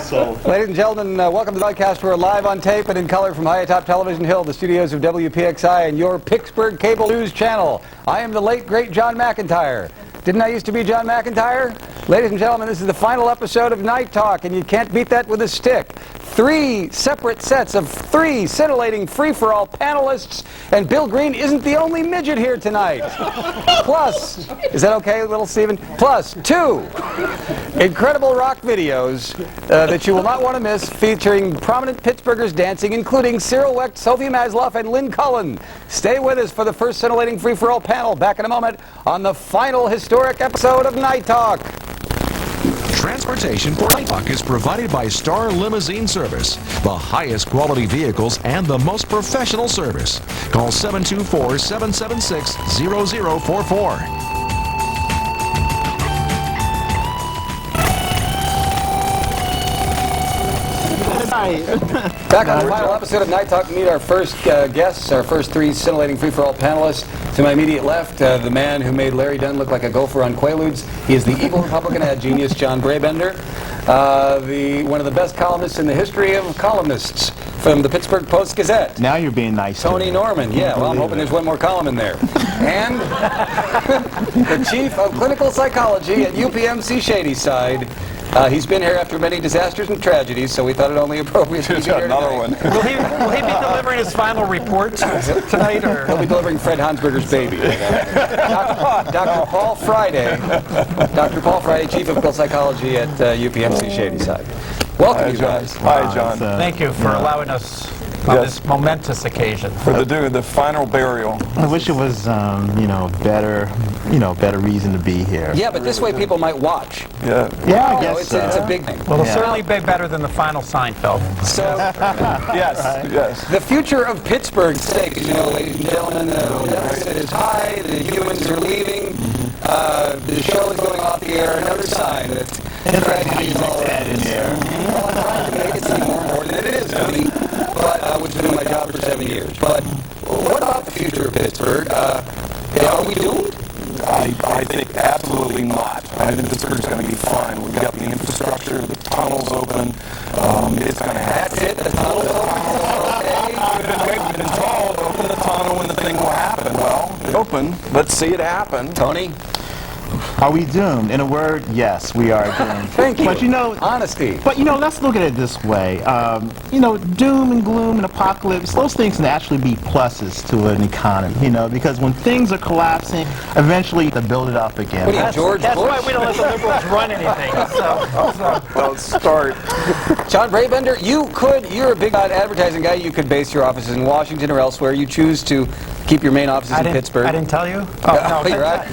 So, ladies and gentlemen, welcome to the podcast. We're live on tape and in color from high atop Television Hill, the studios of WPXI and your Pittsburgh Cable News Channel. I am the late, great John McIntyre. Didn't I used to be John McIntyre? Ladies and gentlemen, this is the final episode of Night Talk, and you can't beat that with a stick. 3 separate sets of 3 scintillating free-for-all panelists, and Bill Green isn't the only midget here tonight. Plus, is that okay, little Steven? Plus 2 incredible rock videos that you will not want to miss, featuring prominent Pittsburghers dancing, including Cyril Wecht, Sophie Masloff, and Lynn Cullen. Stay with us for the first scintillating free-for-all panel. Back in a moment on the final historic episode of Night Talk. Transportation for Night Talk is provided by Star Limousine Service, the highest quality vehicles and the most professional service. Call 724-776-0044. Back on the final episode of Night Talk to meet our first guests, our first 3 scintillating free-for-all panelists. To my immediate left, the man who made Larry Dunn look like a gopher on Quaaludes. He is the evil Republican ad genius, John Brabender, one of the best columnists in the history of columnists from the Pittsburgh Post-Gazette. now you're being nice Tony to me. Norman, yeah, well, I'm hoping there's one more column in there. And the chief of clinical psychology at UPMC Shadyside. He's been here after many disasters and tragedies, so we thought it only appropriate to be here another tonight. one. Will he be delivering his final report tonight, or? He'll be delivering Fred Hansberger's baby. Dr. Paul Friday. Dr. Paul Friday, Chief of Clinical Psychology at UPMC Shadyside. Welcome, Hi, you John. guys. Hi, John. Thank you for allowing us on this momentous occasion. For the final burial. I wish it was, better reason to be here. Yeah, but this way people might watch. Yeah. Yeah, I You know, guess it's a big thing. Well, it'll certainly be better than the final Seinfeld. So, Yes. Yes. the future of Pittsburgh stake, as you know, ladies and gentlemen, the deficit is high, the humans are leaving, the show is going off the air, another sign that tragedy is all around us. Well, I'm trying to make it seem more important than it is, Tony, but which has been my job for 7 years. But what about the future of Pittsburgh? Are we doomed? I think absolutely not. I think Pittsburgh's going to be fine. We've got the infrastructure, the tunnel's open. It's going to happen. That's it, the tunnel's open. Okay. We've been told, open the tunnel and the thing will happen. Well, it's open. Let's see it happen. Tony? Are we doomed? In a word, yes, we are doomed. Thank you. But Honesty. But let's look at it this way. Doom and gloom and apocalypse, those things can actually be pluses to an economy, because when things are collapsing, eventually they build it up again. What are you, George That's Bush? why we don't let the liberals run anything. Well, let's start. John Brabender, you're a big advertising guy. You could base your offices in Washington or elsewhere. You choose to keep your main offices in Pittsburgh. I didn't tell you? Oh, no. You're right.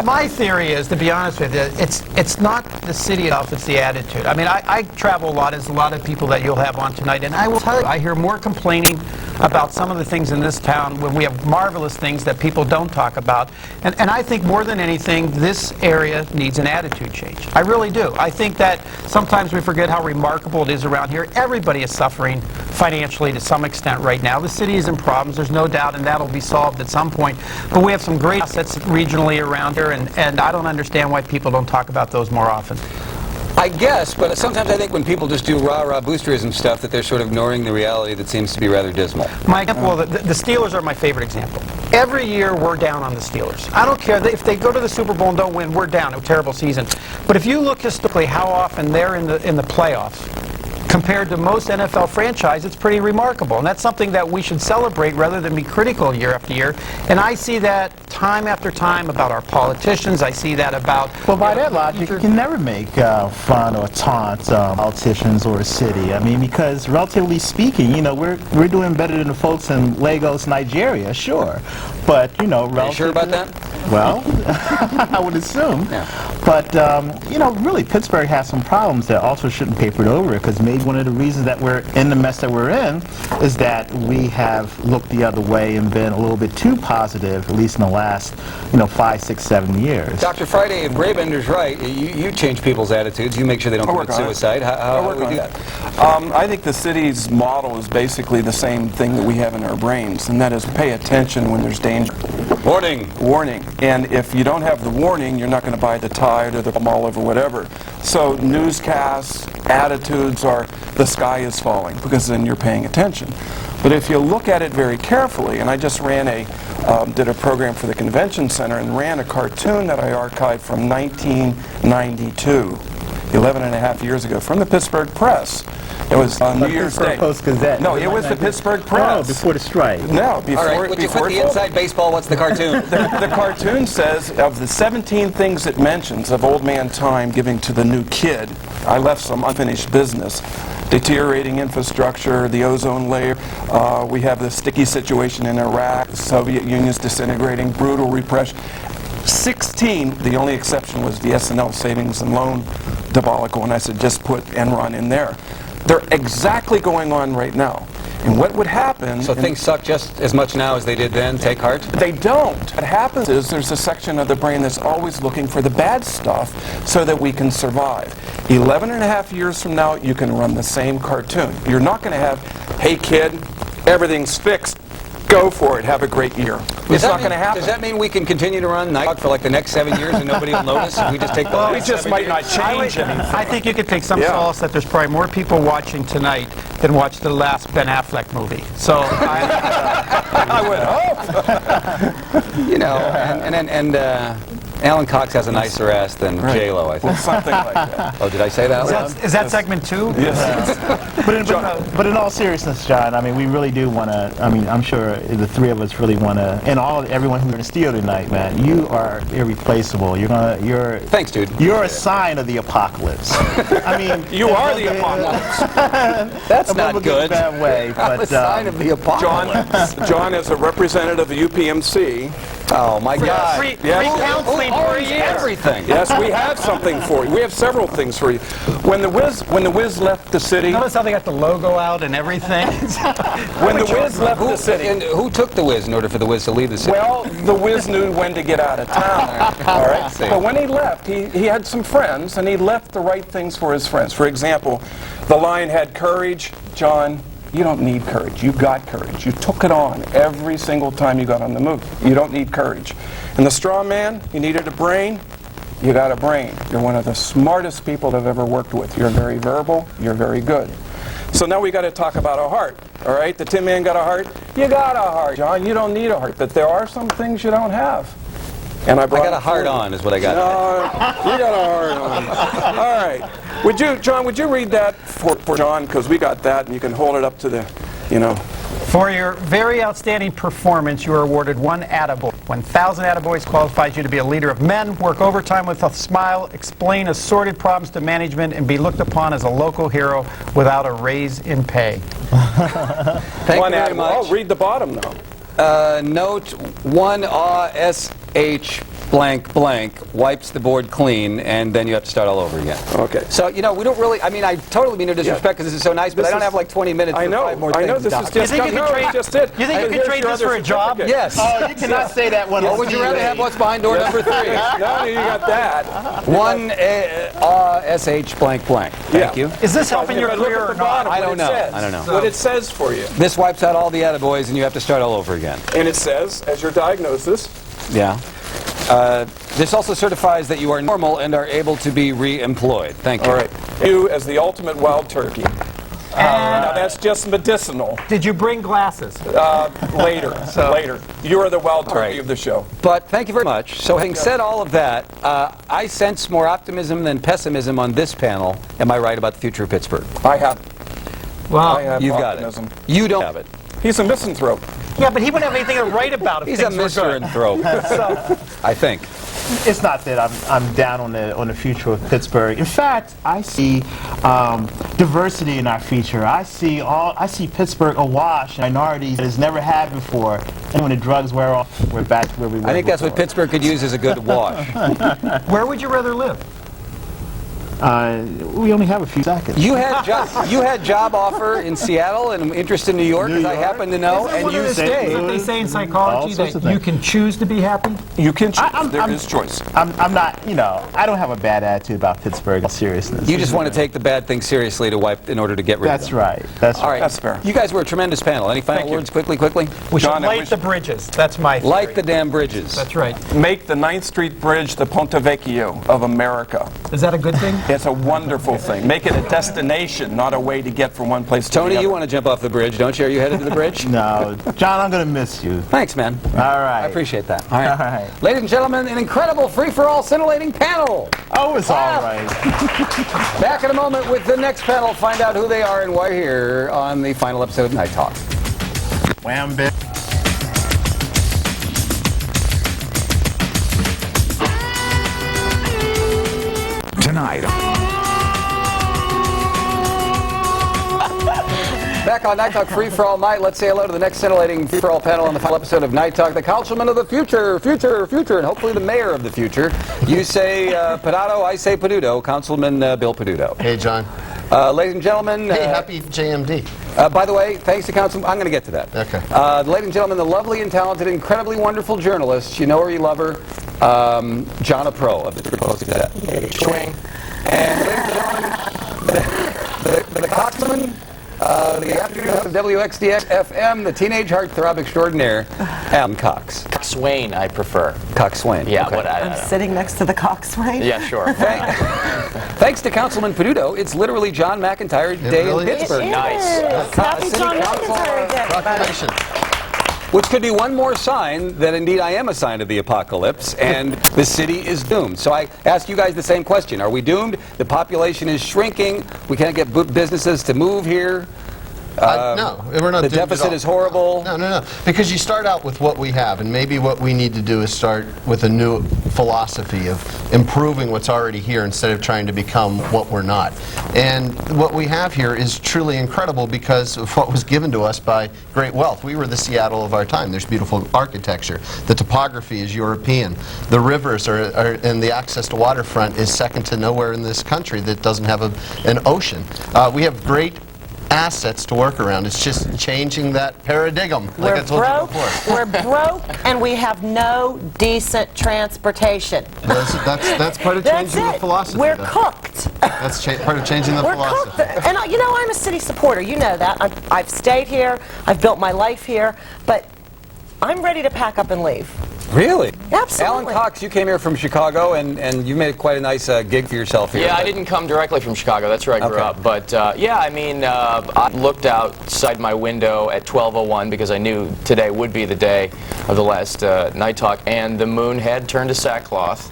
My theory is, to be honest with you, it's not the city itself, it's the attitude. I mean, I travel a lot, as a lot of people that you'll have on tonight, and I will tell you, I hear more complaining about some of the things in this town when we have marvelous things that people don't talk about. And I think more than anything, this area needs an attitude change. I really do. I think that sometimes we forget how remarkable it is around here. Everybody is suffering financially to some extent right now. The city is in problems, there's no doubt, and that'll be solved at some point. But we have some great assets regionally around here, and I don't understand why people don't talk about those more often. I guess, but sometimes I think when people just do rah-rah boosterism stuff that they're sort of ignoring the reality that seems to be rather dismal. Well, the Steelers are my favorite example. Every year we're down on the Steelers. I don't care if they go to the Super Bowl and don't win, we're down. A terrible season. But if you look historically how often they're in the playoffs, compared to most NFL franchises, it's pretty remarkable. And that's something that we should celebrate rather than be critical year after year. And I see that time after time about our politicians. I see that about... Well, by that logic, you can never make fun or taunt politicians or a city. I mean, because relatively speaking, we're doing better than the folks in Lagos, Nigeria, sure. But, Are you sure about that? Well, I would assume. Yeah. But, really, Pittsburgh has some problems that also shouldn't be papered over, because maybe one of the reasons that we're in the mess that we're in is that we have looked the other way and been a little bit too positive, at least in the last, 5, 6, 7 years. Dr. Friday, if Brabender's right, you change people's attitudes. You make sure they don't commit suicide. How do we do that? I think the city's model is basically the same thing that we have in our brains, and that is pay attention when there's danger. Warning. Warning. And if you don't have the warning, you're not going to buy the tide or the mall or whatever. So newscasts, attitudes are the sky is falling, because then you're paying attention. But if you look at it very carefully, and I just did a program for the convention center and ran a cartoon that I archived from 1992, 11 and a half years ago, from the Pittsburgh Press. It was on New Year's Day. Post-Gazette. No, it was the Pittsburgh Press. Oh, before the strike. No, before. All right, would you put the inside baseball? What's the cartoon? The cartoon says, of the 17 things it mentions of old man time giving to the new kid, I left some unfinished business. Deteriorating infrastructure, the ozone layer, we have the sticky situation in Iraq, the Soviet Union's disintegrating, brutal repression. 16, the only exception was the S&L savings and loan debacle, and I said just put Enron in there. They're exactly going on right now. And what would happen... So things suck just as much now as they did then? Take heart? They don't. What happens is there's a section of the brain that's always looking for the bad stuff so that we can survive. 11 and a half years from now, you can run the same cartoon. You're not going to have, hey kid, everything's fixed. Go for it. Have a great year. It's not going to happen. Does that mean we can continue to run NightTalk for like the next 7 years and nobody will notice if we just take the We just might not change anything. I think you could take some solace that there's probably more people watching tonight than watched the last Ben Affleck movie. So I would hope. You know, and Alan Cox has a nicer ass than J-Lo, I think. Something like that. Oh, did I say that? is that segment 2? Yes. But in all seriousness, John, I mean, we really do want to, I mean, I'm sure the three of us really want to, and everyone who's in the studio tonight, man, you are irreplaceable. You're Thanks, dude. You're a sign of the apocalypse. I mean, You are the apocalypse. That's not good. Bad way, I'm but a sign of the apocalypse. John, as a representative of UPMC, Oh, my God. Free counseling for a year. Everything. yes, we have something for you. We have several things for you. When the Wiz left the city, Notice how they got the logo out and everything? when the Wiz left the city, And who took the Wiz in order for the Wiz to leave the city? well, the Wiz knew when to get out of town. All right. See. But when he left, he had some friends, and he left the right things for his friends. For example, the line had courage. John, you don't need courage. You got courage. You took it on every single time you got on the move. You don't need courage. And the straw man, you needed a brain. You got a brain. You're one of the smartest people I've ever worked with. You're very verbal. You're very good. So now we got to talk about a heart. All right? The Tin Man got a heart. You got a heart, John. You don't need a heart. But there are some things you don't have. And I got a heart on, is what I got. No, you got a heart on. All right. John, would you read that for John? Because we got that, and you can hold it up to the, For your very outstanding performance, you are awarded 1 attaboy. 1,000 attaboys qualifies you to be a leader of men, work overtime with a smile, explain assorted problems to management, and be looked upon as a local hero without a raise in pay. Thank you very much. Oh, read the bottom, though. Note 1 SH blank blank wipes the board clean, and then you have to start all over again. Okay. So, we don't really, I totally mean no disrespect because this is so nice, but I don't have like 20 minutes for 5 more things. I know, this is just, You think you could trade- just it. You think you could trade this for a job? Yes. Oh, you cannot say that one. Or would you rather have what's behind door number 3? No, you got that. 1 SH blank blank. Thank you. Is this helping your But look career at or the not? bottom, I what don't it know. says. I don't know. What it says for you. This wipes out all the attaboys, and you have to start all over again. And it says, as your diagnosis, Yeah. This also certifies that you are normal and are able to be re-employed. Thank you. all right, you as the ultimate wild turkey. Now that's just medicinal. Did you bring glasses? Later. You are the wild turkey right. of the show. But thank you very much. So having said all of that, I sense more optimism than pessimism on this panel. Am I right about the future of Pittsburgh? I have You've got optimism. it. You don't have it. He's a misanthrope. Yeah, but he wouldn't have anything to write about if He's a things were good. misanthrope. I think. It's not that I'm down on the future of Pittsburgh. In fact, I see diversity in our future. I see Pittsburgh awash in minorities that it's never had before. And when the drugs wear off, we're back to where we were. I think that's what Pittsburgh could use as a good wash. Where would you rather live? We only have a few seconds. You had job offer in Seattle and interest in New York, as I happen to know, and you stayed. What they say in psychology, sorts of that you things. can choose to be happy? You can choose. There is choice. I'm not, I don't have a bad attitude about Pittsburgh in all seriousness. You just want to take the bad things seriously to wipe in order to get rid of them. That's right. That's All right. That's fair. You guys were a tremendous panel. Any final words, quickly? We should John, I light wish- the bridges. That's my theory. Light the damn bridges. That's right. Make the 9th Street Bridge the Ponte Vecchio of America. Is that a good thing? It's a wonderful thing. Make it a destination, not a way to get from one place to the other. Tony, you want to jump off the bridge, don't you? Are you headed to the bridge? No, John, I'm going to miss you. Thanks, man. All right. I appreciate that. All right. All right. Ladies and gentlemen, an incredible free-for-all scintillating panel. Oh, it's all right. Back in a moment with the next panel. Find out who they are and why here on the final episode of Night Talk. Wham, bitch. Tonight. Back on Night Talk Free for All Night. Let's say hello to the next scintillating Free for All panel on the final episode of Night Talk. The councilman of the future, and hopefully the mayor of the future. You say Pedato, I say Peduto. Councilman Bill Peduto. Hey, John. Ladies and gentlemen. Hey, happy JMD. By the way, thanks to Councilman. I'm going to get to that. Okay. Ladies and gentlemen, the lovely and talented, incredibly wonderful journalist. You know her, you love her. John Apro of the Proposing That. Swing. And ladies and gentlemen, the councilman. The afternoon of WXDX FM, the teenage heartthrob extraordinaire, Alan Cox. Swain, I prefer. Coxswain. Yeah, okay. what I I'm sitting next to the coxswain. Yeah, sure. Thanks to Councilman Peduto, it's literally John McIntyre Day really in is. Pittsburgh. Nice. Happy City John Council. McIntyre Day. Proclamation. Which could be one more sign that indeed I am a sign of the apocalypse and the city is doomed. So I ask you guys the same question. Are we doomed? The population is shrinking. We can't get businesses to move here. No, we're not. The doomed at deficit all. is horrible. No. Because you start out with what we have, and maybe what we need to do is start with a new philosophy of improving what's already here instead of trying to become what we're not. And what we have here is truly incredible because of what was given to us by great wealth. We were the Seattle of our time. There's beautiful architecture. The topography is European. The rivers and the access to waterfront is second to nowhere in this country that doesn't have an ocean. We have great assets to work around. It's just changing that paradigm, like I told you before. We're broke, and we have no decent transportation. That's part of That's changing the it. philosophy. We're though. cooked. That's part of changing the We're philosophy. cooked. And you know, I'm a city supporter. You know that. I've stayed here. I've built my life here. But I'm ready to pack up and leave. Really? Absolutely. Alan Cox, you came here from Chicago, and you made quite a nice gig for yourself here. Yeah, I didn't come directly from Chicago. That's where I grew Okay. up. But yeah, I mean, I looked outside my window at 12:01 because I knew today would be the day of the last Night Talk, and the moon had turned to sackcloth.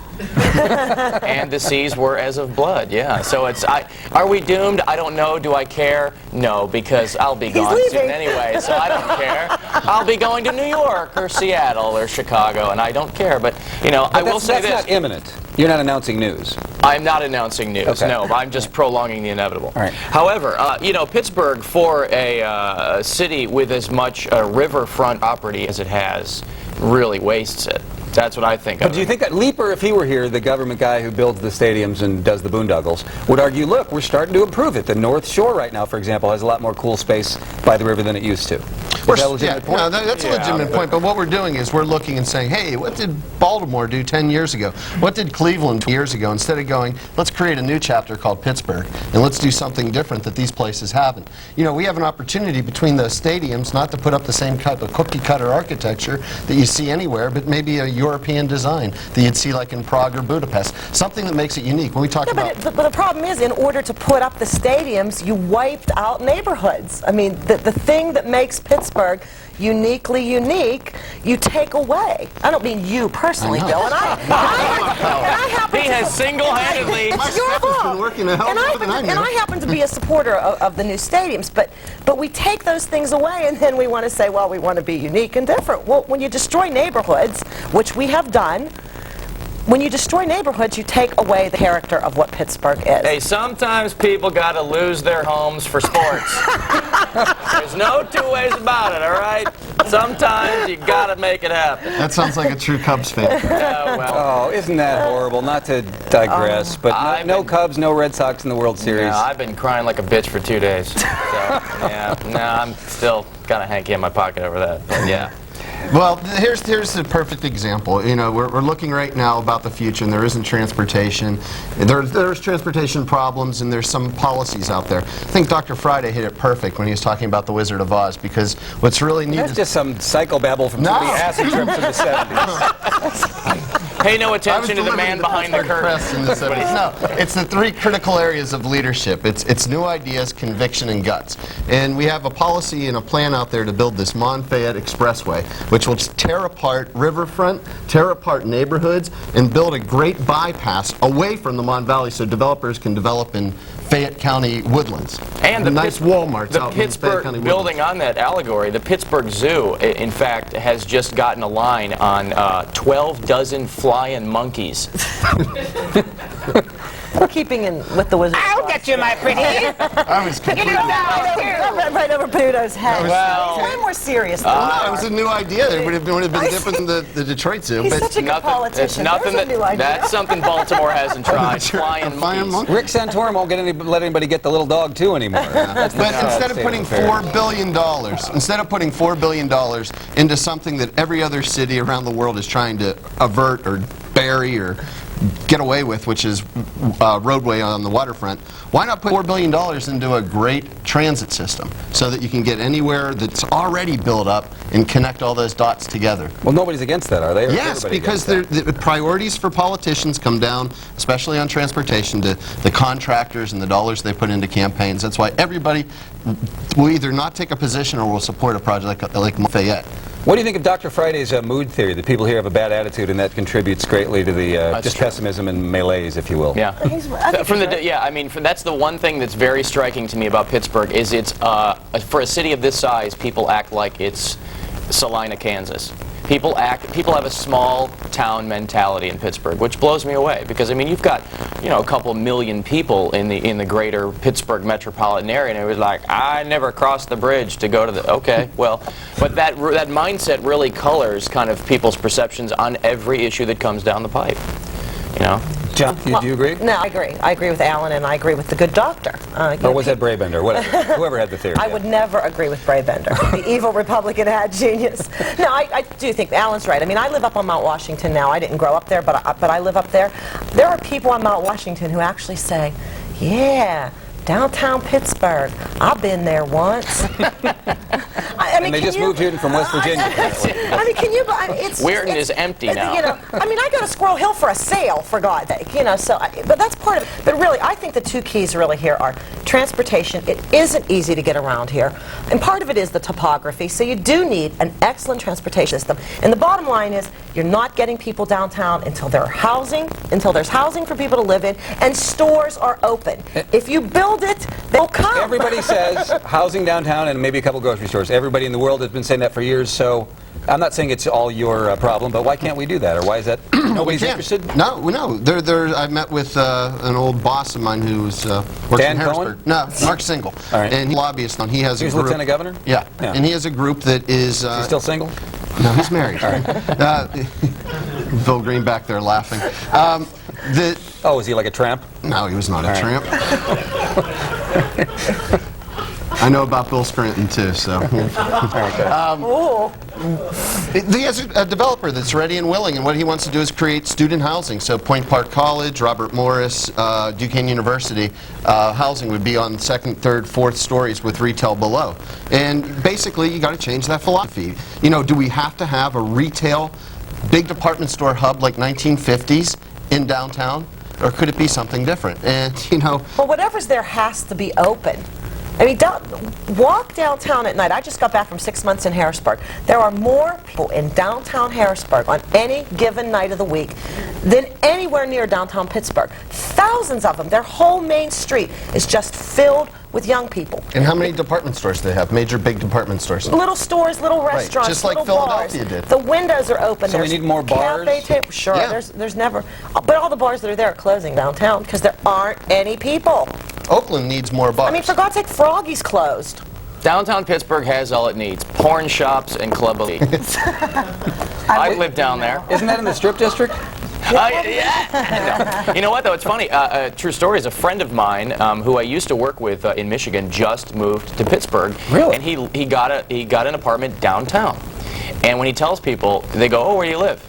And the seas were as of blood, yeah. So it's, are we doomed? I don't know. Do I care? No, because I'll be gone soon leaving. anyway, so I don't care. I'll be going to New York or Seattle or Chicago, and I don't care. But, you know, I will say that's this. not imminent. You're not announcing news. I'm not announcing news, Okay. no. I'm just prolonging the inevitable. All right. However, you know, Pittsburgh, for a city with as much riverfront property as it has, really wastes it. That's what I think But of do you it. think that Leeper, if he were here, the government guy who builds the stadiums and does the boondoggles, would argue, look, we're starting to improve it. The North Shore right now, for example, has a lot more cool space by the river than it used to. Is that a legitimate point? No, that's a legitimate point. But what we're doing is we're looking and saying, hey, what did Baltimore do 10 years ago? What did Cleveland 2 years ago? Instead of going, let's create a new chapter called Pittsburgh, and let's do something different that these places haven't. You know, we have an opportunity between those stadiums not to put up the same type of cookie-cutter architecture that you see anywhere, but maybe a European design that you'd see like in Prague or Budapest. Something that makes it unique. When we talk about... But the problem is, in order to put up the stadiums, you wiped out neighborhoods. I mean, the thing that makes Pittsburgh uniquely unique, you take away. I don't mean you personally, Bill. And I happen He to... has single-handedly... It's your staff has been fault. working a hell of a lot than I And knew. I happen to be a supporter of the new stadiums, but we take those things away, and then we want to say, well, we want to be unique and different. Well, when you destroy neighborhoods, which we have done, when you destroy neighborhoods, you take away the character of what Pittsburgh is. Hey, sometimes people got to lose their homes for sports. There's no two ways about it, all right? Sometimes you got to make it happen. That sounds like a true Cubs fan. Yeah, well, Oh, isn't that horrible? Not to digress, but I've no been- Cubs, no Red Sox in the World Series. yeah, I've been crying like a bitch for 2 days. So, yeah, no, I'm still got a hanky in my pocket over that. But yeah. Well, here's a perfect example. You know, we're looking right now about the future, and there isn't transportation. There's transportation problems, and there's some policies out there. I think Dr. Friday hit it perfect when he was talking about the Wizard of Oz, because what's really neat That's is... just some psychobabble from No. some of the acid trips of the 70s. Pay no attention to the man behind the curtain. No, it's the 3 critical areas of leadership. It's new ideas, conviction, and guts. And we have a policy and a plan out there to build this Mon-Fayette Expressway, which will tear apart riverfront, tear apart neighborhoods, and build a great bypass away from the Mon Valley so developers can develop in Fayette County woodlands. And the nice Walmarts the out in Fayette Pittsburgh, County building woodlands. on that allegory, the Pittsburgh Zoo, in fact, has just gotten a line on 12 dozen flying monkeys. We're keeping in with the Wizard. I'll get you, my pretty. I was completely... Right over Pluto's head. Well, It's way more serious than Well, it was that. a new idea. It would have been different than the Detroit Zoo. He's but such a good politician. It's nothing There's a new idea. that's something Baltimore hasn't tried. Flying monkeys. monkey. Rick Santorum won't let anybody get the little dog too anymore. But instead of putting $4 billion into something that every other city around the world is trying to avert or bury or get away with, which is roadway on the waterfront, why not put $4 billion into a great transit system so that you can get anywhere that's already built up and connect all those dots together? Well, nobody's against that, are they? Or is Yes, everybody because against the priorities for politicians come down, especially on transportation, to the contractors and the dollars they put into campaigns. That's why everybody will either not take a position or will support a project like Fayette. that? What do you think of Dr. Friday's mood theory, that people here have a bad attitude and that contributes greatly to the just pessimism and malaise, if you will? Yeah. That's the one thing that's very striking to me about Pittsburgh is it's for a city of this size, people act like it's Salina, Kansas. People have a small town mentality in Pittsburgh, which blows me away because I mean you've got a couple million people in the greater Pittsburgh metropolitan area, and it was like I never crossed the bridge to go to the but that mindset really colors kind of people's perceptions on every issue that comes down the pipe. John, do you agree? No, I agree. I agree with Alan, and I agree with the good doctor. Or was that Brabender? Whatever. Whoever had the theory. I would never agree with Brabender, the evil Republican ad genius. No, I do think Alan's right. I mean, I live up on Mount Washington now. I didn't grow up there, but I live up there. There are people on Mount Washington who actually say, yeah, downtown Pittsburgh, I've been there once. And they just moved here from West Virginia. I mean, can you? Weirton is empty now. I mean, I go to Squirrel Hill for a sale, for God's sake. But that's part of it. But really, I think the 2 keys really here are transportation. It isn't easy to get around here, and part of it is the topography. So you do need an excellent transportation system. And the bottom line is, you're not getting people downtown until there's housing for people to live in, and stores are open. If you build it, they'll come. Everybody says housing downtown and maybe a couple grocery stores. Everybody in the world has been saying that for years, so I'm not saying it's all your problem, but why can't we do that? Or why is that nobody's interested? No. I met with an old boss of mine who's works Dan in Harrisburg. Cohen? No, Mark Single. All right. And he's a lobbyist, and he has He's a group. lieutenant governor? Yeah. Yeah. And he has a group that is... Is he still single? No, he's married. Bill Green back there laughing. Oh, is he like a tramp? No, he was not a tramp. I know about Bill Scranton too, so. He has a developer that's ready and willing, and what he wants to do is create student housing. So Point Park College, Robert Morris, Duquesne University, housing would be on 2nd, 3rd, 4th stories with retail below. And basically, you got to change that philosophy. Do we have to have a retail, big department store hub like 1950s in downtown? Or could it be something different? And, Well, whatever's there has to be open. I mean, walk downtown at night. I just got back from 6 months in Harrisburg. There are more people in downtown Harrisburg on any given night of the week than anywhere near downtown Pittsburgh. Thousands of them. Their whole main street is just filled with young people. And how many department stores do they have? Major big department stores? Little stores, little restaurants, just like little Philadelphia bars. did. The windows are open. So we There's need more bars? cafe tables. Sure, Yeah. there's never... But all the bars that are there are closing downtown because there aren't any people. Oakland needs more bars. I mean, for God's sake, Froggy's closed. Downtown Pittsburgh has all it needs: porn shops and Club Elite. I live down there. Isn't that in the Strip District? Yeah. No. You know what, though? It's funny. True story is a friend of mine who I used to work with in Michigan just moved to Pittsburgh. Really? And he got an apartment downtown. And when he tells people, they go, "Oh, where do you live?"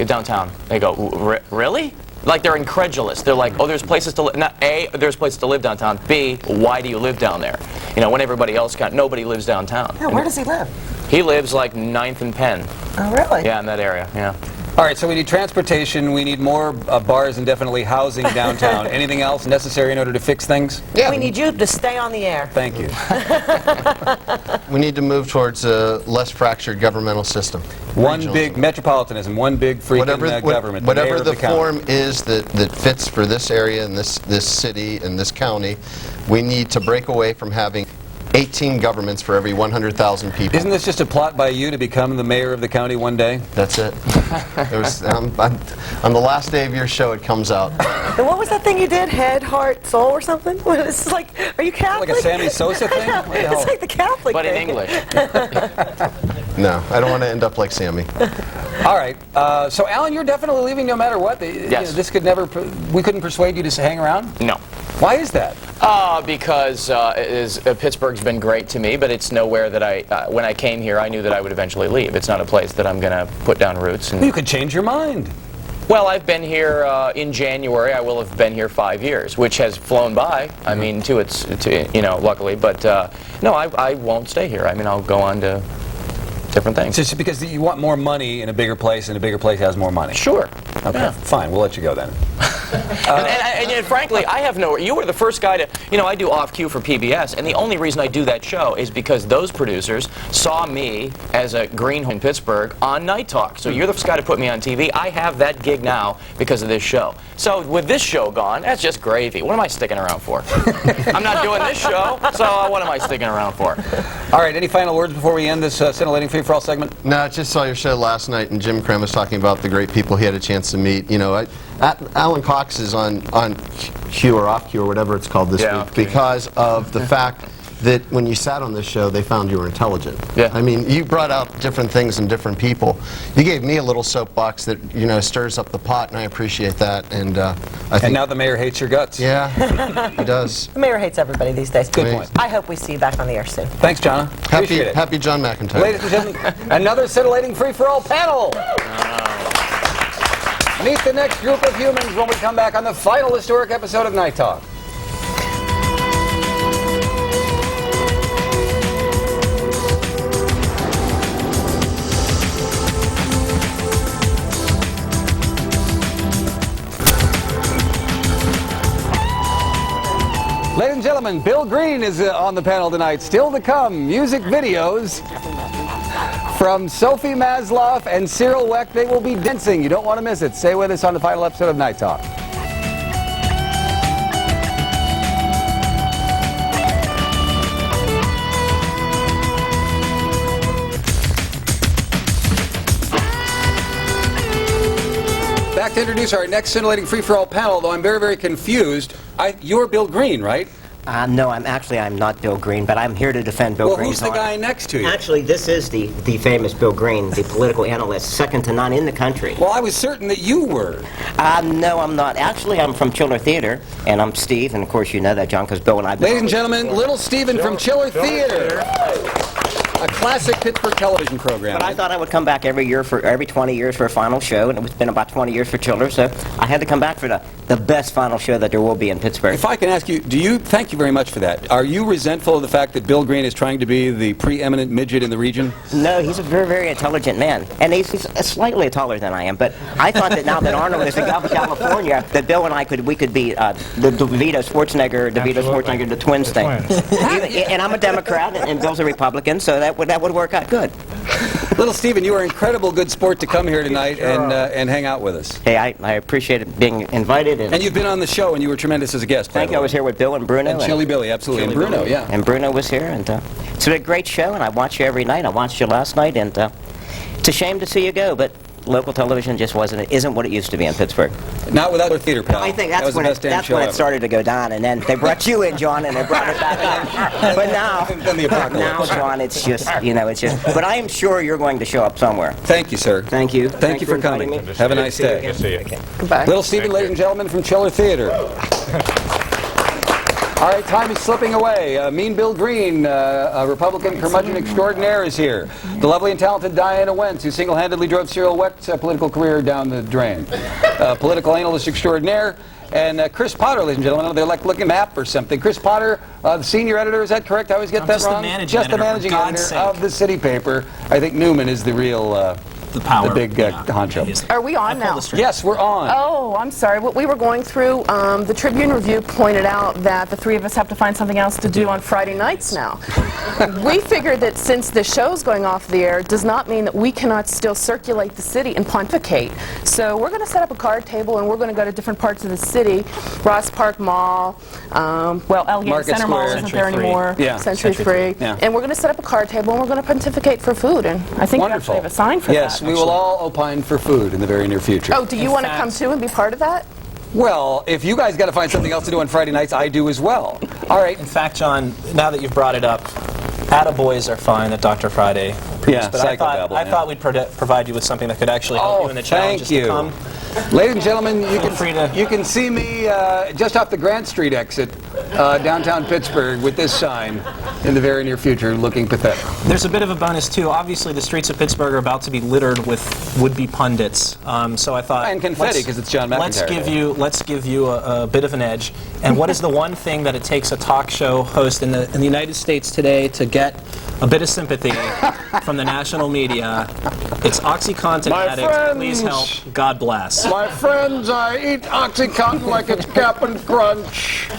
Downtown. They go, "Really?" Like they're incredulous. They're like, "Oh, there's places to live." Not A, there's places to live downtown. B, why do you live down there? When everybody else nobody lives downtown. Yeah, where does he live? He lives like 9th and Penn. Oh, really? Yeah, in that area. Yeah. All right, so we need transportation, we need more bars and definitely housing downtown. Anything else necessary in order to fix things? Yeah. We need you to stay on the air. Thank you. We need to move towards a less fractured governmental system. One Regional. big metropolitanism, one big freaking government. the mayor Whatever of the county. form is that fits for this area and this city and this county, we need to break away from having 18 governments for every 100,000 people. Isn't this just a plot by you to become the mayor of the county one day? That's it. It was, on the last day of your show, it comes out. And what was that thing you did? Head, heart, soul, or something? It's like, are you Catholic? Like a Sammy Sosa thing? What the hell? It's like the Catholic But in thing. English. No, I don't want to end up like Sammy. All right. So, Alan, you're definitely leaving no matter what. Yes. This could never. We couldn't persuade you to hang around. No. Why is that? Because Pittsburgh's been great to me, but it's nowhere that when I came here, I knew that I would eventually leave. It's not a place that I'm going to put down roots. You could change your mind. Well, I've been here in January. I will have been here 5 years, which has flown by. I mean, luckily. But no, I won't stay here. I mean, I'll go on to different things. Just because you want more money in a bigger place, and a bigger place has more money. Sure. Okay. Yeah. Fine. We'll let you go then. And frankly, I have no. You were the first guy to. I do off cue for PBS, and the only reason I do that show is because those producers saw me as a greenhorn in Pittsburgh on Night Talk. So you're the first guy to put me on TV. I have that gig now because of this show. So with this show gone, that's just gravy. What am I sticking around for? I'm not doing this show, so what am I sticking around for? All right. Any final words before we end this scintillating free-for-all segment? No, I just saw your show last night, and Jim Krem was talking about the great people he had a chance to meet. Alan Cox is on Q or off Q or whatever it's called this week because of the fact that when you sat on this show, they found you were intelligent. Yeah. I mean, you brought out different things in different people. You gave me a little soapbox that stirs up the pot, and I appreciate that. And I think. And now the mayor hates your guts. Yeah, he does. The mayor hates everybody these days. Good point. I hope we see you back on the air soon. Thanks, John. Appreciate it. Happy John McIntyre. Ladies and gentlemen, another scintillating free-for-all panel. Meet the next group of humans when we come back on the final historic episode of Night Talk. Ladies and gentlemen, Bill Green is on the panel tonight. Still to come, music videos from Sophie Masloff and Cyril Weck. They will be dancing. You don't want to miss it. Stay with us on the final episode of Night Talk. Back to introduce our next scintillating free-for-all panel, though I'm very, very confused. You're Bill Green, right? No, I'm not Bill Green, but I'm here to defend Bill Well, Green's who's the honor. guy next to you? Actually, this is the famous Bill Green, the political analyst, second to none in the country. Well, I was certain that you were. No, I'm not. Actually, I'm from Chiller Theater, and I'm Steve, and of course you know that, John, because Bill and I... Ladies and gentlemen, Little Steven from Chiller Theater. A classic Pittsburgh television program. But I thought I would come back every 20 years for a final show, and it's been about 20 years for Chiller, so I had to come back for the best final show that there will be in Pittsburgh. If I can ask you, thank you very much for that. Are you resentful of the fact that Bill Green is trying to be the preeminent midget in the region? No, he's a very, very intelligent man, and he's slightly taller than I am, but I thought that now that Arnold is the governor of California, that Bill and I could be the DeVito Schwarzenegger, the twins thing. And I'm a Democrat, and Bill's a Republican, so that would work out good. Little Steven, you are an incredible good sport to come here tonight and hang out with us. Hey, I appreciate it being invited. And you've been on the show, and you were tremendous as a guest. Thank you. I was here with Bill and Bruno. And Chili Billy, absolutely. And Bruno, yeah. And Bruno was here, and it's a great show, and I watch you every night. I watched you last night, and it's a shame to see you go, but local television just isn't what it used to be in Pittsburgh. Not without their theater, pal. I think that's when it started to go down, and then they brought you in, John, and they brought it back in. But now, John, it's just. But I am sure you're going to show up somewhere. Thank you, sir. Thank you. Thank you for coming. Me. Have a nice day. Good to see you. Okay. Goodbye. Little Steven, ladies and gentlemen, from Chiller Theater. All right, time is slipping away. Mean Bill Green, a Republican curmudgeon extraordinaire, is here. The lovely and talented Diana Wentz, who single-handedly drove Cyril Weck's political career down the drain. Political analyst extraordinaire. And Chris Potter, ladies and gentlemen, they're like looking at a map or something. Chris Potter, the senior editor, is that correct? I always get that wrong? Just the managing editor of the city paper. I think Newman is the real the power. The big honcho. Are we on now? Yes, we're on. Oh, I'm sorry. What we were going through, the Tribune Review pointed out that the three of us have to find something else to do on Friday nights now. We figured that since the show's going off the air, does not mean that we cannot still circulate the city and pontificate. So we're going to set up a card table, and we're going to go to different parts of the city, Ross Park Mall, well, Alligator Market Center Mall Square. isn't there anymore. Yeah. Century Free. Yeah. And we're going to set up a card table, and we're going to pontificate for food. And I think we actually have a sign for that. Yes, we will all opine for food in the very near future. Oh, do you want to come too and be part of that? Well, if you guys got to find something else to do on Friday nights, I do as well. All right. In fact, John, now that you've brought it up, attaboys are fine at Dr. Friday. Yeah, but I thought we'd provide you with something that could actually help you in the challenges to come. Ladies and gentlemen, you can see me just off the Grant Street exit, downtown Pittsburgh, with this sign in the very near future, looking pathetic. There's a bit of a bonus too. Obviously, the streets of Pittsburgh are about to be littered with would-be pundits. So I thought, and confetti, because it's John McIntyre. Let's give you a bit of an edge. And what is the one thing that it takes a talk show host in the United States today to get a bit of sympathy from the national media? It's OxyContin addicts. Please help. God bless. My friends, I eat OxyContin like it's Cap'n Crunch.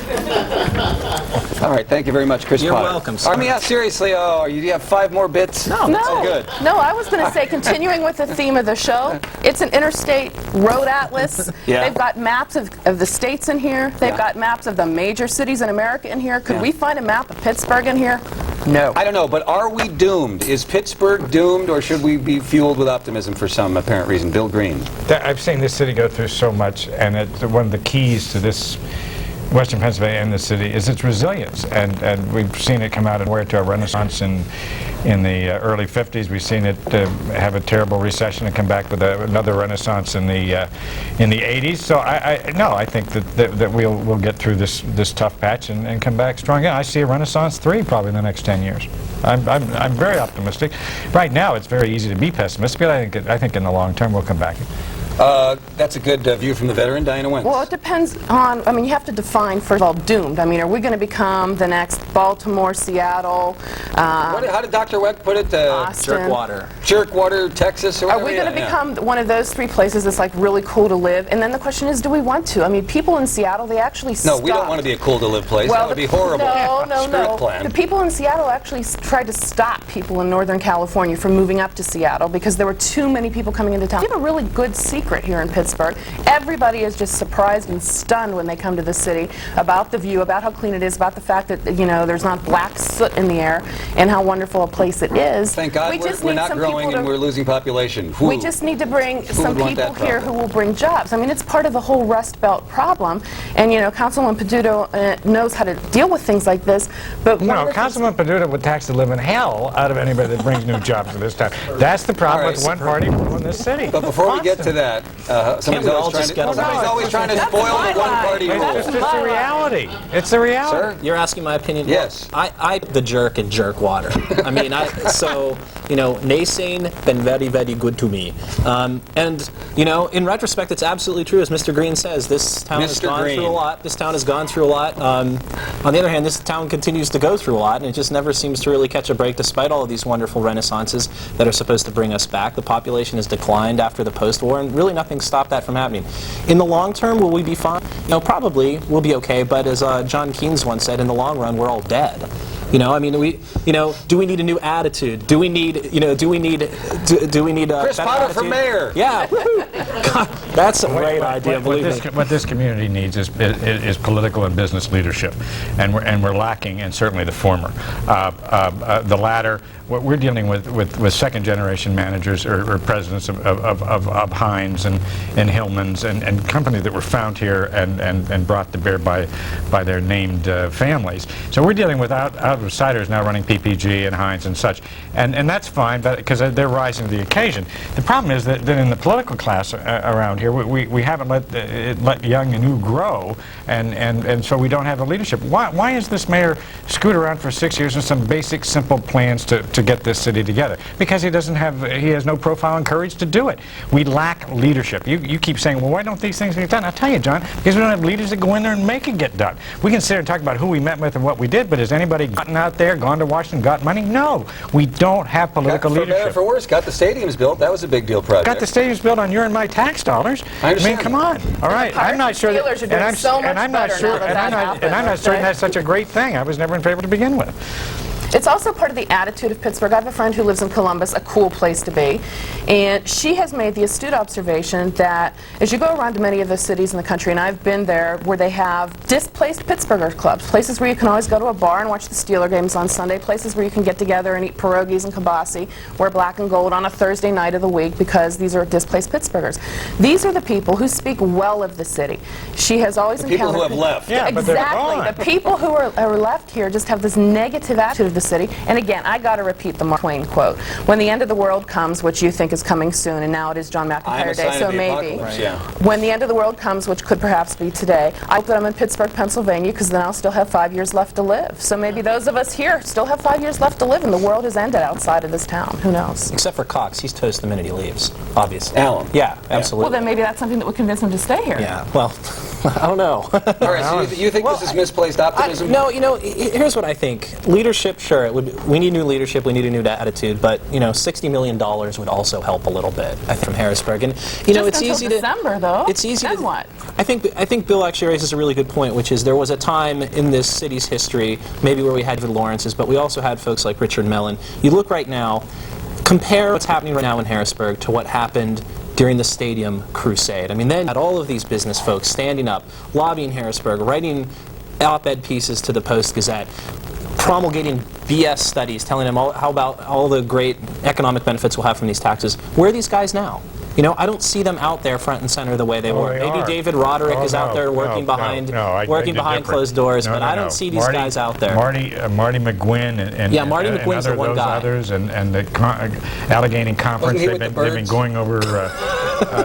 All right, thank you very much, Chris You're Potter. welcome, sir. I mean, yeah, seriously, do you have 5 more bits? No. No, good. No, I was going to say, continuing with the theme of the show, it's an interstate road atlas. Yeah. They've got maps of the states in here. They've got maps of the major cities in America in here. Could we find a map of Pittsburgh in here? No. I don't know, but are we doomed? Is Pittsburgh doomed, or should we be fueled with optimism for some apparent reason? Bill Green. I've seen this city go through so much, and one of the keys to this Western Pennsylvania and the city is its resilience, and we've seen it come out and wear to a renaissance in the early 50s. We've seen it have a terrible recession and come back with another renaissance in the 80s. So I think that we'll get through this tough patch and come back strong again. I see a Renaissance 3 probably in the next 10 years. I'm very optimistic. Right now, it's very easy to be pessimistic, but I think in the long term we'll come back. That's a good view from the veteran, Diana Wentz. Well, it depends on, I mean, you have to define, first of all, doomed. I mean, are we going to become the next Baltimore, Seattle, how did Dr. Weck put it? Austin? Jerkwater, Texas, or whatever? Are we going to become one of those 3 places that's like really cool to live? And then the question is, do we want to? I mean, people in Seattle, they actually No, we don't want to be a cool to live place. That would be horrible. No. Plan. The people in Seattle actually tried to stop people in Northern California from moving up to Seattle because there were too many people coming into town. We have a really good secret here in Pittsburgh. Everybody is just surprised and stunned when they come to the city about the view, about how clean it is, about the fact that, you know, there's not black soot in the air, and how wonderful a place it is. Thank God we're not growing and we're losing population. We just need to bring some people here who will bring jobs. I mean, it's part of the whole Rust Belt problem, and, you know, Councilman Peduto knows how to deal with things like this, but no, Councilman Peduto would tax the living hell out of anybody that brings new jobs to this town. That's the problem with one party in this city. But before we get to that, somebody's always trying to spoil the one-party rule. It's just a reality. It's a reality. Sir, you're asking my opinion? Yes. I the jerk and jerk water. I mean, so, you know, Naysane been very, very good to me. And, you know, in retrospect, it's absolutely true, as Mr. Green says. This town has gone through a lot. This town has gone through a lot. On the other hand, this town continues to go through a lot, and it just never seems to really catch a break despite all of these wonderful renaissances that are supposed to bring us back. The population has declined after the post-war, and really nothing stopped that from happening. In the long term, will we be fine? You know, probably we'll be okay, but as John Keynes once said, in the long run, we're all dead. You know, I mean, do we need a new attitude? Do we need, do we need Chris Potter for mayor? Yeah, God, that's a great idea. What this community needs is political and business leadership, and we're lacking, and certainly the former. The latter, what we're dealing with second-generation managers or presidents of Heinz and Hillman's and companies that were found here and brought to bear by their named families. So we're dealing with outsiders now running PPG and Heinz and such, and that's fine because they're rising to the occasion. The problem is that in the political class around here, we haven't let young and new grow, and so we don't have a leadership. Why is this mayor scoot around for 6 years on some basic, simple plans to get this city together? Because he has no profile and courage to do it. We lack leadership. You keep saying, well, why don't these things get done? I'll tell you, John, because we don't have leaders that go in there and make it get done. We can sit here and talk about who we met with and what we did, but has anybody gotten out there, gone to Washington, got money? No, we don't have political For better or leadership. for worse, got the stadiums built. That was a big deal project. Got the stadiums built on your and my tax dollars. I understand mean, come on. All right, I'm not sure. Steelers are doing so much better now that that happened, And I'm not aren't certain they? that's such a great thing. I was never in favor to begin with. It's also part of the attitude of Pittsburgh. I have a friend who lives in Columbus, a cool place to be, and she has made the astute observation that as you go around to many of the cities in the country, and I've been there, where they have displaced Pittsburgher clubs, places where you can always go to a bar and watch the Steeler games on Sunday, places where you can get together and eat pierogies and kibasi, wear black and gold on a Thursday night of the week because these are displaced Pittsburghers. These are the people who speak well of the city. She has always people who encountered have left. Yeah, but they're exactly. gone. The people who are left here just have this negative attitude of the city. And again, I got to repeat the Mark Twain quote: "When the end of the world comes, which you think is coming soon, and now it is John I'm McIntyre a Day, sign so of the maybe. apocalypse, yeah. When the end of the world comes, which could perhaps be today, I hope that I'm in Pittsburgh, Pennsylvania, because then I'll still have 5 years left to live. So maybe those of us here still have 5 years left to live, and the world has ended outside of this town. Who knows?" Except for Cox, he's toast the minute he leaves, obviously. Alan. Yeah, absolutely. Well, then maybe that's something that would convince him to stay here. Yeah, well, I don't know. All right, so you think this is misplaced optimism? No, here's what I think. Leadership, sure, we need new leadership, we need a new attitude, but, $60 million would also help a little bit, I think, from Harrisburg. And, it's until easy December, though. It's easy Then to... what? I think Bill actually raises a really good point, which is there was a time in this city's history, maybe where we had David Lawrence's, but we also had folks like Richard Mellon. You look right now, compare what's happening right now in Harrisburg to what happened during the stadium crusade. I mean, then you had all of these business folks standing up, lobbying Harrisburg, writing op-ed pieces to the Post-Gazette, promulgating BS studies, telling them how about all the great economic benefits we'll have from these taxes. Where are these guys now? I don't see them out there front and center the way they were. they Maybe are. David Roderick Oh, is out there working behind I working did behind different. closed doors, No, but no, I don't no. see these guys out there. Marty McGuinn and Yeah, Marty McGuinn's the one those guy. others and the Allegheny Conference. Wasn't he They've with the been birds? going over.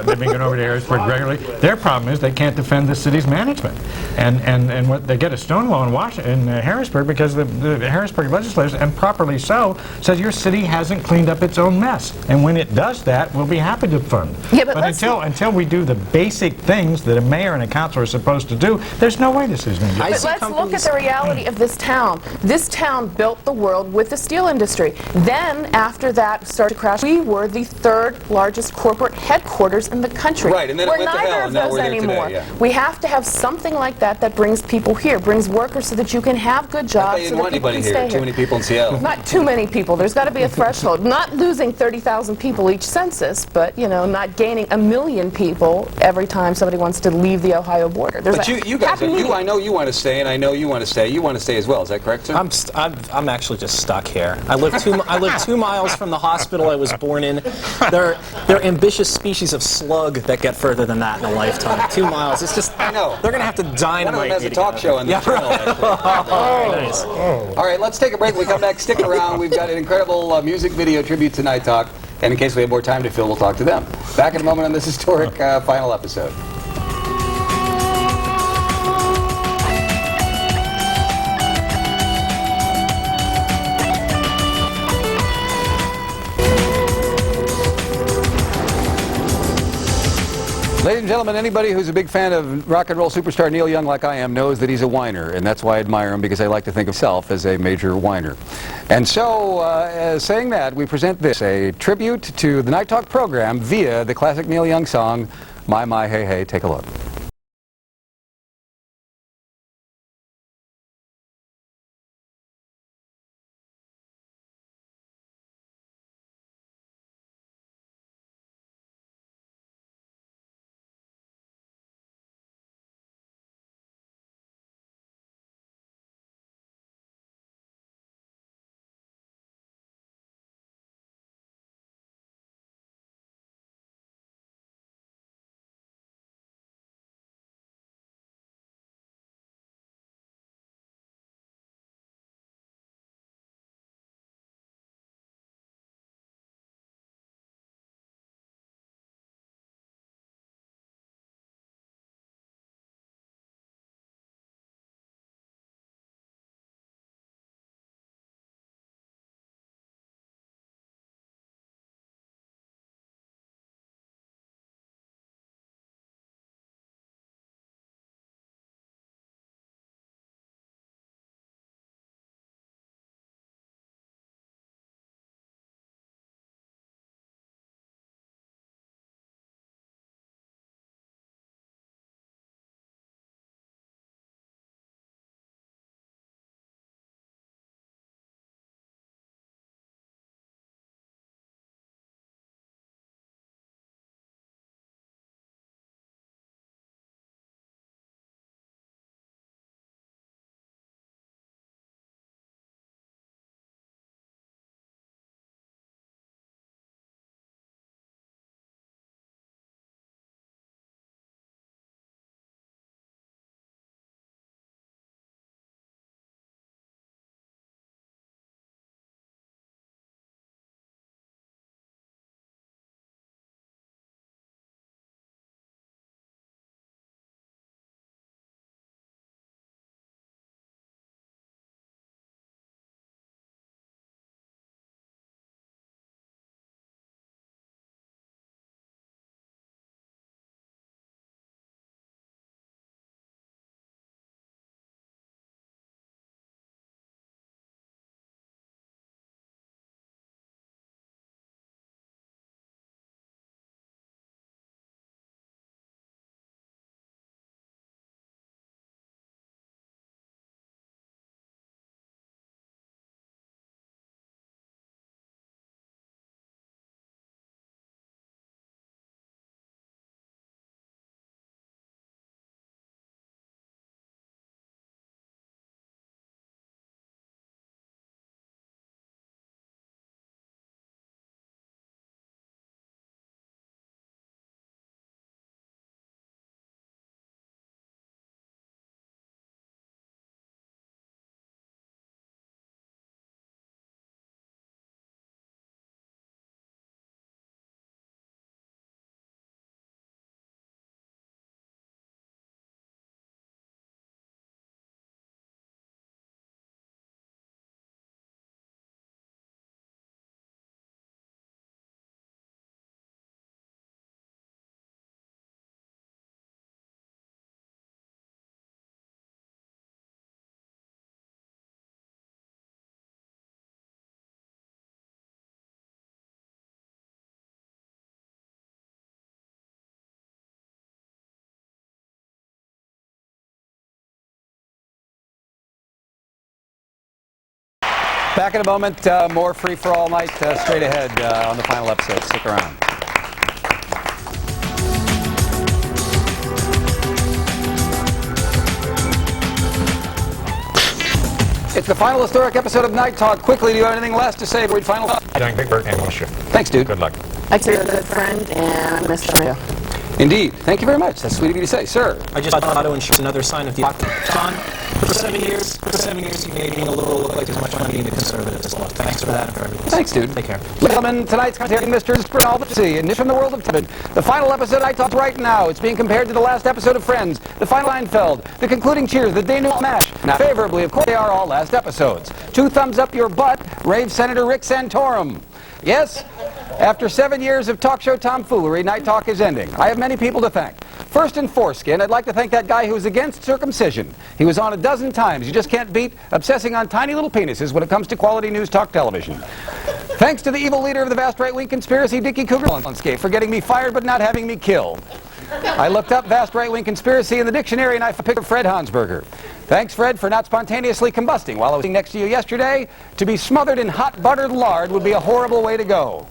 They've been going over to Harrisburg regularly. Their problem is they can't defend the city's management, and what they get a stonewall in Washington, in Harrisburg, because the Harrisburg legislators, and properly so, says your city hasn't cleaned up its own mess, and when it does that, we'll be happy to fund. Yeah, but let's until we do the basic things that a mayor and a councilor are supposed to do, there's no way this is going to get. But let's look at the reality of this town. This town built the world with the steel industry. Then, after that started to crash, we were the third largest corporate headquarters in the country. Right, and then it we're went to neither hell, of and now those we're here today, anymore. yeah. We have to have something like that that brings people here, brings workers, so that you can have good jobs, You so didn't that want people anybody can stay here. here. Too many people in Seattle. Not too many people. There's got to be a threshold. Not losing 30,000 people each census, but not gaining 1 million people every time somebody wants to leave the Ohio border. There's But you guys, I know you want to stay, and I know you want to stay. You want to stay as well. Is that correct, sir? I'm actually just stuck here. I live 2 miles from the hospital I was born in. They're ambitious species of slug that get further than that in a lifetime. 2 miles. It's just, I know. They're going to have to dynamite One of them has me a to talk get show over on there. the channel. Very nice. All right, let's take a break. When we come back, stick around. We've got an incredible music video tribute to Night Talk. And in case we have more time to fill, we'll talk to them. Back in a moment on this historic final episode. Ladies and gentlemen, anybody who's a big fan of rock and roll superstar Neil Young like I am knows that he's a whiner, and that's why I admire him, because I like to think of myself as a major whiner. And so, saying that, we present this, a tribute to the Night Talk program via the classic Neil Young song, My, My, Hey, Hey. Take a look. Back in a moment, more free-for-all night straight ahead on the final episode. Stick around. It's the final historic episode of Night Talk. Quickly, do you have anything last to say before we final? John Bigberg and Wilshire. Thanks, dude. Good luck. I'd say you're a good friend, and I miss you. Indeed. Thank you very much. That's sweet of you to say. Sir? I just thought auto insurance another sign of the John, for 7 years, you made me a little look like as much money being a conservative as well. Thanks for that and for everything. Thanks, dude. Take care. Gentlemen, tonight's commentary, Mr. Sprinaldi, and from the world of Tevin. The final episode I talked right now. It's being compared to the last episode of Friends, the final Seinfeld, the concluding Cheers, the denouement MASH. Now, favorably, of course, they are all last episodes. 2 thumbs up your butt, rave Senator Rick Santorum. Yes? After 7 years of talk show tomfoolery, Night Talk is ending. I have many people to thank. First in foreskin, I'd like to thank that guy who was against circumcision. He was on a dozen times. You just can't beat obsessing on tiny little penises when it comes to quality news talk television. Thanks to the evil leader of the vast right-wing conspiracy, Dickie Cougar Landscape, for getting me fired but not having me killed. I looked up vast right-wing conspiracy in the dictionary and I picked up Fred Hansberger. Thanks, Fred, for not spontaneously combusting while I was sitting next to you yesterday. To be smothered in hot buttered lard would be a horrible way to go.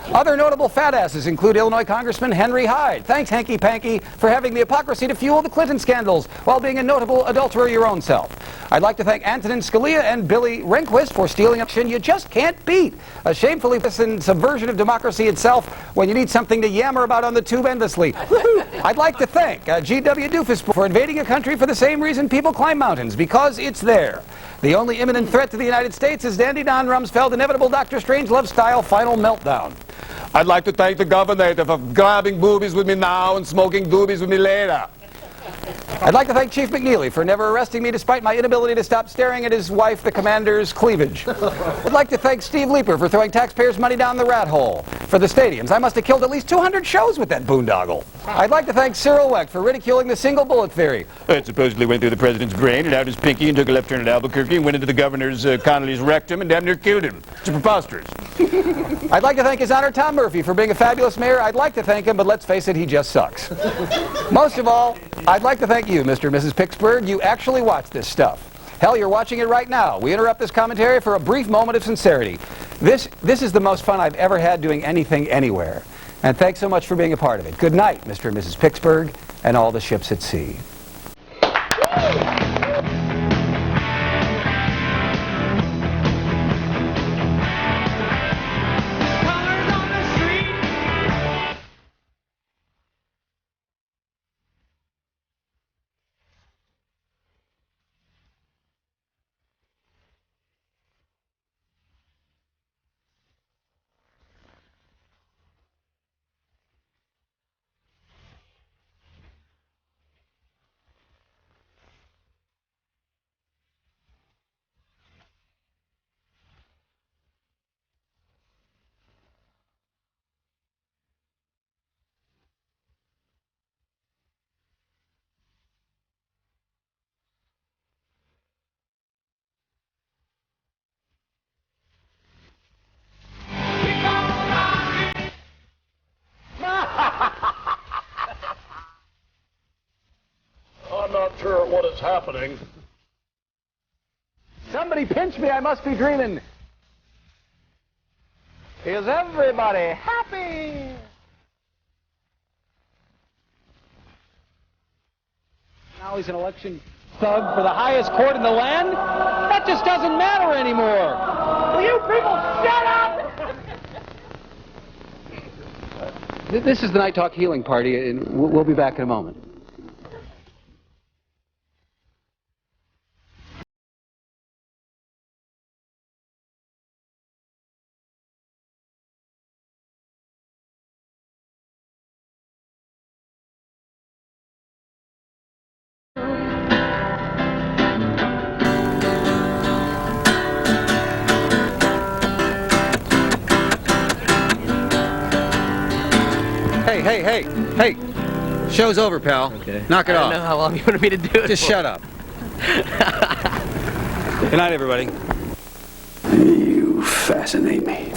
Other notable fat asses include Illinois Congressman Henry Hyde. Thanks, Hanky Panky, for having the hypocrisy to fuel the Clinton scandals while being a notable adulterer your own self. I'd like to thank Antonin Scalia and Billy Rehnquist for stealing a you just can't beat. A shamefully subversion of democracy itself when you need something to yammer about on the tube endlessly. I'd like to thank G.W. Doofus for invading a country for the same reason people climb mountains, because it's there. The only imminent threat to the United States is Dandy Don Rumsfeld's inevitable Dr. Strangelove-style final meltdown. I'd like to thank the governor for grabbing boobies with me now and smoking doobies with me later. I'd like to thank Chief McNeely for never arresting me despite my inability to stop staring at his wife, the commander's cleavage. I'd like to thank Steve Leeper for throwing taxpayers' money down the rat hole. For the stadiums, I must have killed at least 200 shows with that boondoggle. I'd like to thank Cyril Wecht for ridiculing the single bullet theory. It supposedly went through the president's brain and out his pinky and took a left turn at Albuquerque and went into the governor's Connolly's rectum and damn near killed him. It's preposterous. I'd like to thank His Honor Tom Murphy for being a fabulous mayor. I'd like to thank him, but let's face it, he just sucks. Most of all, I'd like to thank you, Mr. and Mrs. Pittsburgh. You actually watch this stuff. Hell, you're watching it right now. We interrupt this commentary for a brief moment of sincerity. This is the most fun I've ever had doing anything anywhere. And thanks so much for being a part of it. Good night, Mr. and Mrs. Pittsburgh, and all the ships at sea. I'm not sure what is happening. Somebody pinch me, I must be dreaming. Is everybody happy? Now he's an election thug for the highest court in the land? That just doesn't matter anymore. Will you people shut up? This is the Night Talk Healing Party, and we'll be back in a moment. Hey, show's over, pal. Okay. Knock it off. I don't know how long you wanted me to do it. Just shut up. Good night, everybody. You fascinate me.